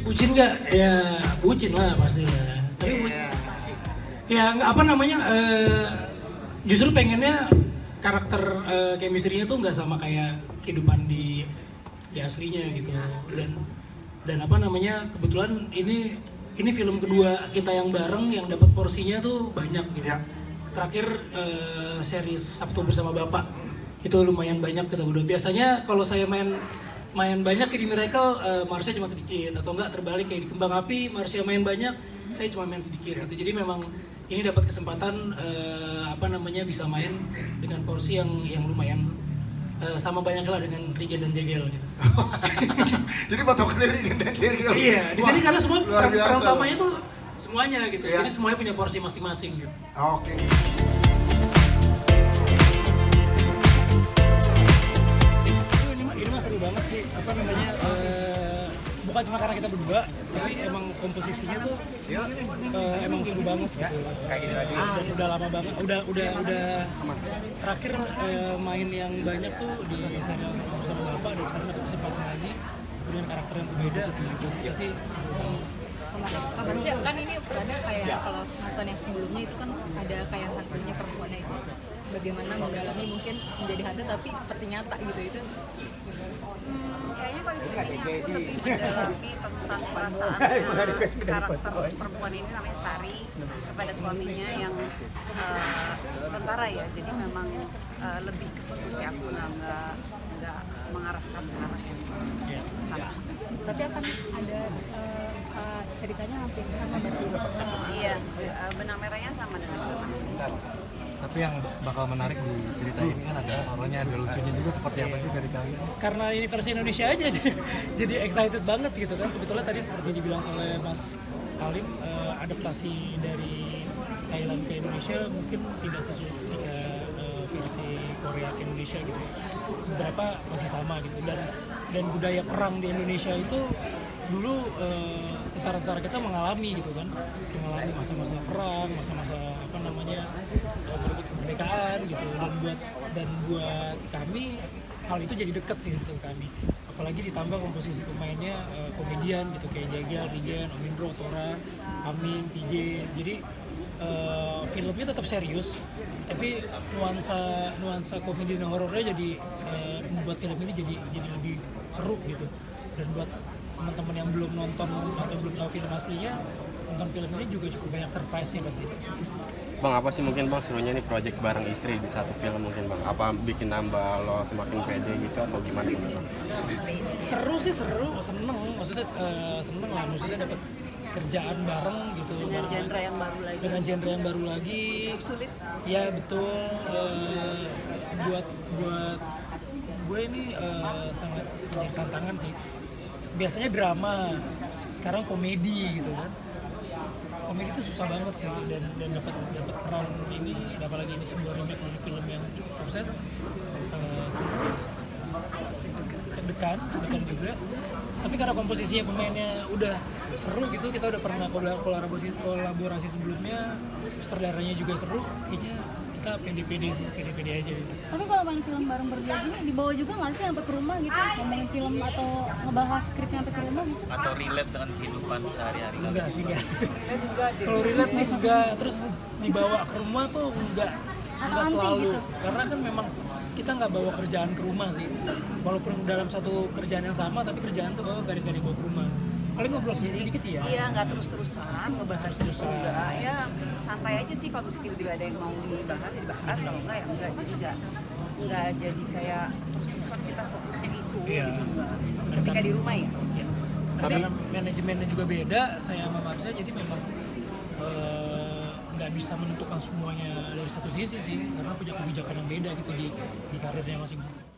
Bucin nggak? Ya bucin lah pastinya. Tapi ya nggak apa namanya. Justru pengennya karakter chemistry-nya tuh nggak sama kayak kehidupan di aslinya gitu. Dan apa namanya, kebetulan ini film kedua kita yang bareng yang dapat porsinya tuh banyak gitu. Ya. Terakhir series Sabtu Bersama Bapak itu lumayan banyak kita berdua. Biasanya kalau saya main banyak di Miracle, Marsha cuma sedikit, atau enggak terbalik kayak di Kembang Api, Marsha main banyak, saya cuma main sedikit gitu. Jadi memang ini dapat kesempatan bisa main dengan porsi yang lumayan sama banyaknya lah dengan Regen dan Jegel gitu. Jadi patokannya Regen dan Jegel. Iya, di sini karena semua peran utamanya tuh semuanya gitu. Jadi semuanya punya porsi masing-masing gitu. Oke. Seru banget sih, bukan cuma karena kita berdua, tapi emang komposisinya tuh emang seru banget gitu. Dan udah lama banget, udah terakhir main yang banyak tuh di serial Bersama Bapak, dan sekarang ada kesempatan lagi dengan karakter yang berbeda, gitu ya sih seru banget. Kak Marsha, kan ini ada kayak kalau nonton yang sebelumnya itu kan ada kayak hantunya perempuannya itu bagaimana mendalami mungkin menjadi hantu tapi seperti nyata gitu itu. Kayaknya kalau di film ini aku lebih mendalami tentang perasaan karakter perempuan ini namanya Sari kepada suaminya yang tentara ya, jadi memang lebih ke situ sih aku nggak mengarahkan ke arah yang sama. Tapi akan ada ceritanya hampir sama berarti. Iya, benang merahnya sama dengan film asli. Tapi yang bakal menarik di cerita ini kan ada horornya, ada lucunya juga, seperti apa sih dari kalian? Karena ini versi Indonesia aja jadi excited banget gitu kan. Sebetulnya tadi seperti dibilang oleh Mas Halim, adaptasi dari Thailand ke Indonesia mungkin tidak sesuai ketika versi Korea ke Indonesia gitu. Beberapa masih sama gitu, dan budaya perang di Indonesia itu dulu tentara-tentara kita mengalami gitu kan, mengalami masa-masa perang, masa-masa berebut kemerdekaan gitu, dan buat kami hal itu jadi dekat sih untuk kami, apalagi ditambah komposisi pemainnya komedian gitu kayak Jegel, Regen, Om Indro, Tora, Amin, PJ, jadi filmnya tetap serius tapi nuansa komedi dan horornya jadi membuat film ini jadi lebih seru gitu. Dan buat teman-teman yang belum nonton atau belum tahu film aslinya, nonton film ini juga cukup banyak surprise-nya pasti. Bang, apa sih mungkin Bang serunya nih project bareng istri di satu film mungkin Bang? Apa bikin nambah lo semakin pede gitu atau gimana gitu Bang? Seru sih, seneng, maksudnya seneng lah, maksudnya dapat kerjaan bareng gitu. Dengan genre yang baru lagi. Sulit. Ya betul. Buat gue ini sangat menjadi tantangan sih. Biasanya drama, sekarang komedi gitu kan. Komedi itu susah banget sih, dan dapat peran ini, apalagi ini sebuah remake dari film yang cukup sukses, deg-degan juga. Tapi karena komposisinya pemainnya udah seru gitu, kita udah pernah kolaborasi sebelumnya, sutradaranya juga seru, kayaknya kita pede-pede aja gitu. Tapi kalau main film bareng berdua gini, dibawa juga nggak sih sampai ke rumah gitu, ngomongin film atau ngebahas skripnya sampai ke rumah gitu? Atau relate dengan kehidupan sehari-hari? Enggak sih, enggak. Kalau relate sih enggak, terus dibawa ke rumah tuh enggak selalu gitu. Karena kan memang kita nggak bawa kerjaan ke rumah sih, walaupun dalam satu kerjaan yang sama, tapi kerjaan tuh gak dibawa ke rumah. Paling ngobrol sedikit ya. Iya, nggak terus-terusan ngebahas terus enggak. Ya santai aja sih, kalau misalnya tiba-tiba ada yang mau dibahas ya dibahas, kalau enggak ya enggak. Jadi enggak jadi kayak terus-terusan kita fokusnya itu gitu. Ketika di rumah ya. Iya. Karena manajemennya juga beda, saya sama Marsha, jadi memang nggak bisa menentukan semuanya dari satu sisi sih, karena punya kebijakan yang beda gitu di karirnya masing-masing.